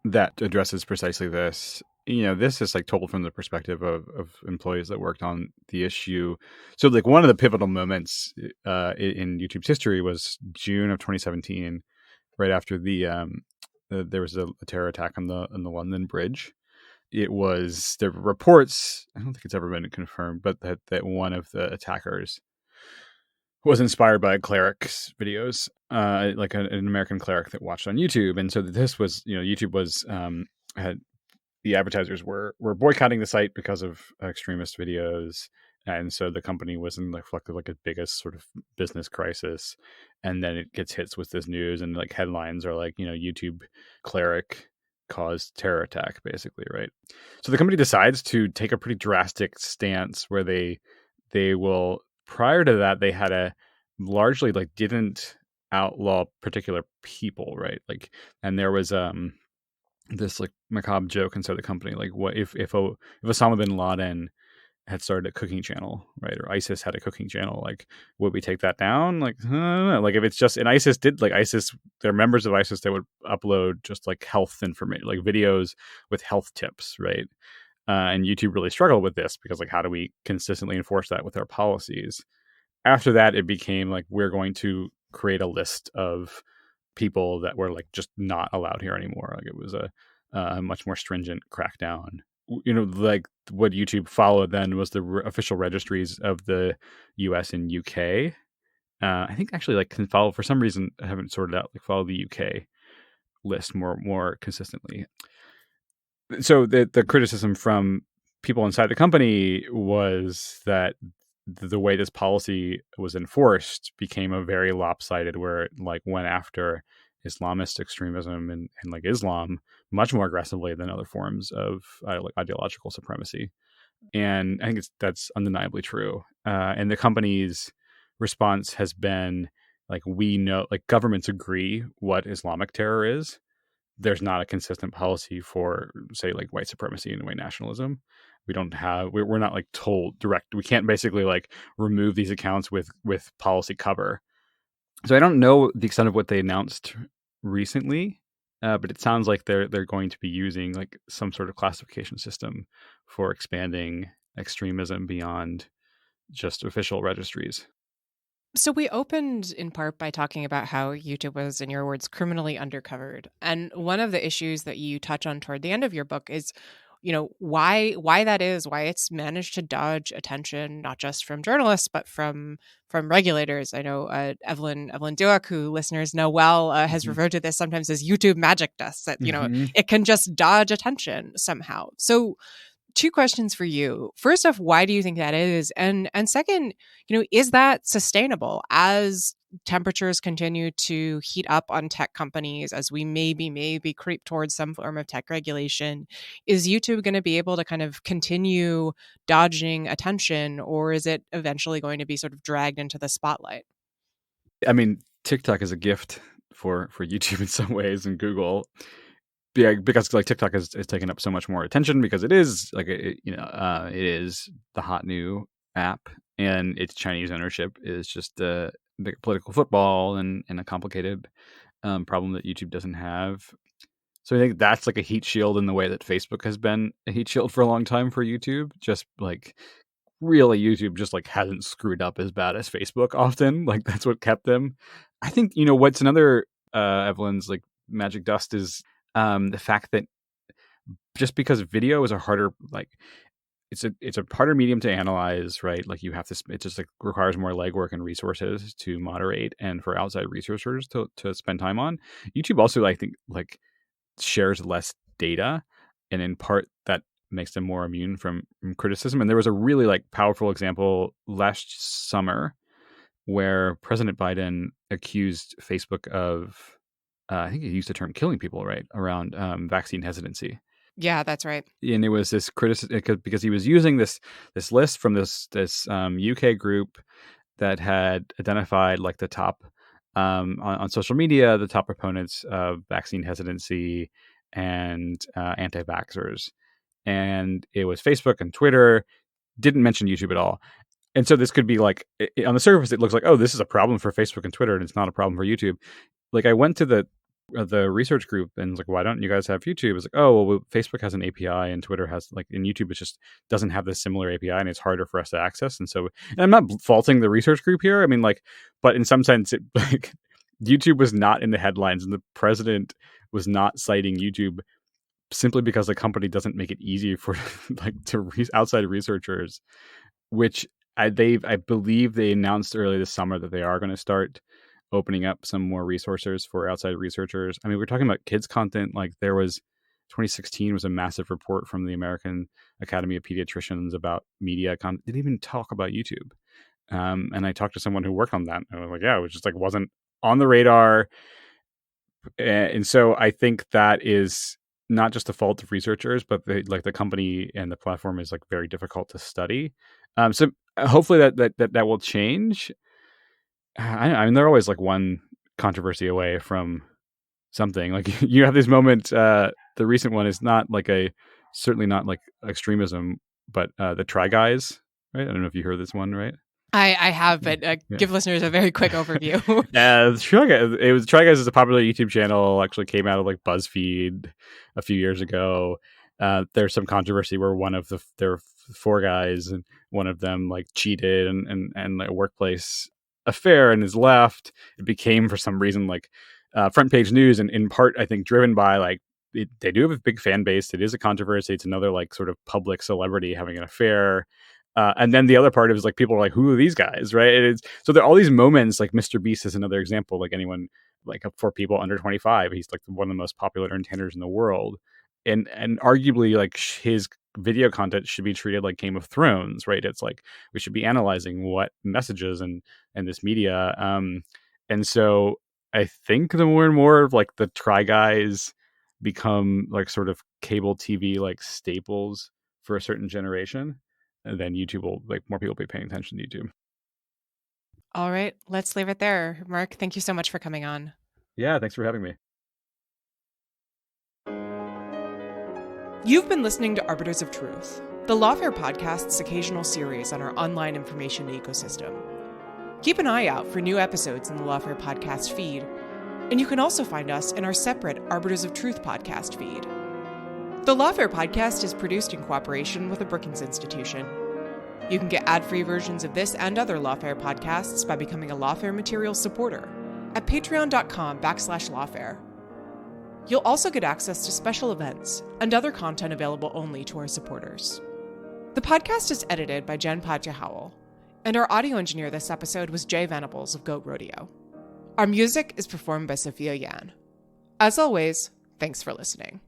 that addresses precisely this. You know, this is like told from the perspective of employees that worked on the issue. So, like one of the pivotal moments in YouTube's history was June of 2017, right after there was a terror attack on the London Bridge. It was the reports. I don't think it's ever been confirmed, but that one of the attackers was inspired by cleric's videos, like an American cleric that watched on YouTube. And so this was, you know, YouTube was had the advertisers were boycotting the site because of extremist videos, and so the company was in like a biggest sort of business crisis. And then it gets hits with this news, and like headlines are like, you know, YouTube cleric caused terror attack, basically, right? So the company decides to take a pretty drastic stance where they will. Prior to that, they had a largely like didn't outlaw particular people, right? Like, and there was this like macabre joke inside the company, like what if Osama bin Laden had started a cooking channel, right? Or ISIS had a cooking channel, like would we take that down? Like I don't know. Like if it's just, and ISIS did, like ISIS, they're members of ISIS, they would upload just like health information, like videos with health tips, right? And YouTube really struggled with this because like how do we consistently enforce that with our policies? after that, it became like, we're going to create a list of people that were like just not allowed here anymore. Like, it was a much more stringent crackdown. Like what YouTube followed then was the official registries of the US and UK. I think actually like can follow, for some reason I haven't sorted out, like follow the UK list more consistently. So the criticism from people inside the company was that the way this policy was enforced became a very lopsided, where it like went after Islamist extremism and like Islam much more aggressively than other forms of like ideological supremacy. And I think that's undeniably true. And the company's response has been like, we know, like governments agree what Islamic terror is. There's not a consistent policy for, say, like white supremacy and white nationalism. We don't have, we're not like told direct. We can't basically like remove these accounts with policy cover. So I don't know the extent of what they announced recently, but it sounds like they're going to be using like some sort of classification system for expanding extremism beyond just official registries. So we opened in part by talking about how YouTube was, in your words, criminally undercovered. And one of the issues that you touch on toward the end of your book is, why that is, why it's managed to dodge attention, not just from journalists, but from regulators. I know Evelyn Dueck, who listeners know well, has referred to this sometimes as YouTube magic dust, that, it can just dodge attention somehow. So 2 questions for you. First off, why do you think that is? And second, is that sustainable as temperatures continue to heat up on tech companies, as we maybe creep towards some form of tech regulation? Is YouTube going to be able to kind of continue dodging attention, or is it eventually going to be sort of dragged into the spotlight? I mean, TikTok is a gift for YouTube in some ways, and Google. Yeah, because like TikTok is taking up so much more attention because it is like it is the hot new app, and its Chinese ownership is just a big political football and a complicated problem that YouTube doesn't have. So I think that's like a heat shield in the way that Facebook has been a heat shield for a long time for YouTube. Just like really, YouTube just like hasn't screwed up as bad as Facebook often. Like that's what kept them. I think what's another Evelyn's like magic dust is the fact that just because video is a harder, like it's a harder medium to analyze, right? Like you have to, it just like requires more legwork and resources to moderate and for outside researchers to spend time on. YouTube also, I think, like shares less data, and in part that makes them more immune from criticism. And there was a really like powerful example last summer where President Biden accused Facebook of I think he used the term killing people, right, around vaccine hesitancy. Yeah, that's right. And it was this criticism because he was using this list from this UK group that had identified like the top on social media, the top proponents of vaccine hesitancy and anti-vaxxers. And it was Facebook and Twitter, didn't mention YouTube at all. And so this could be like, on the surface, it looks like, oh, this is a problem for Facebook and Twitter, and it's not a problem for YouTube. Like I went to the research group and was like, why don't you guys have YouTube? It's like, oh, well, Facebook has an API and Twitter has like, in YouTube, it just doesn't have this similar API and it's harder for us to access. And so, and I'm not faulting the research group here. I mean, like, but in some sense, it like YouTube was not in the headlines and the president was not citing YouTube simply because the company doesn't make it easy for like outside researchers, which I believe they announced early this summer that they are going to start opening up some more resources for outside researchers. I mean, we're talking about kids content. Like there was 2016 was a massive report from the American Academy of Pediatricians about media content. Didn't even talk about YouTube. And I talked to someone who worked on that. And I was like, yeah, it was just like wasn't on the radar. And so I think that is not just the fault of researchers, but the company and the platform is like very difficult to study. So hopefully that will change. I mean, they're always like one controversy away from something. Like you have this moment. The recent one is not like certainly not like extremism, but the Try Guys, right? I don't know if you heard this one, right? I have, but give listeners a very quick overview. Try Guys is a popular YouTube channel. Actually, came out of like BuzzFeed a few years ago. There's some controversy where one of their four guys, and one of them like cheated and a workplace affair and is left. It became for some reason like front page news, and in part I think driven by like they do have a big fan base. It is a controversy. It's another like sort of public celebrity having an affair. And then the other part is like people are like, who are these guys, right? So there are all these moments. Like Mr. Beast is another example. Like anyone, like for people under 25, he's like one of the most popular entertainers in the world, and arguably like his video content should be treated like Game of Thrones, right? It's like we should be analyzing what messages and this media. And so I think the more and more of like the Try Guys become like sort of cable TV like staples for a certain generation, and then YouTube will like more people will be paying attention to YouTube. All right, let's leave it there. Mark, thank you so much for coming on. Yeah, thanks for having me. You've been listening to Arbiters of Truth, the Lawfare podcast's occasional series on our online information ecosystem. Keep an eye out for new episodes in the Lawfare podcast feed, and you can also find us in our separate Arbiters of Truth podcast feed. The Lawfare podcast is produced in cooperation with the Brookings Institution. You can get ad-free versions of this and other Lawfare podcasts by becoming a Lawfare Materials supporter at patreon.com/Lawfare. You'll also get access to special events and other content available only to our supporters. The podcast is edited by Jen Padgett-Howell, and our audio engineer this episode was Jay Venables of Goat Rodeo. Our music is performed by Sophia Yan. As always, thanks for listening.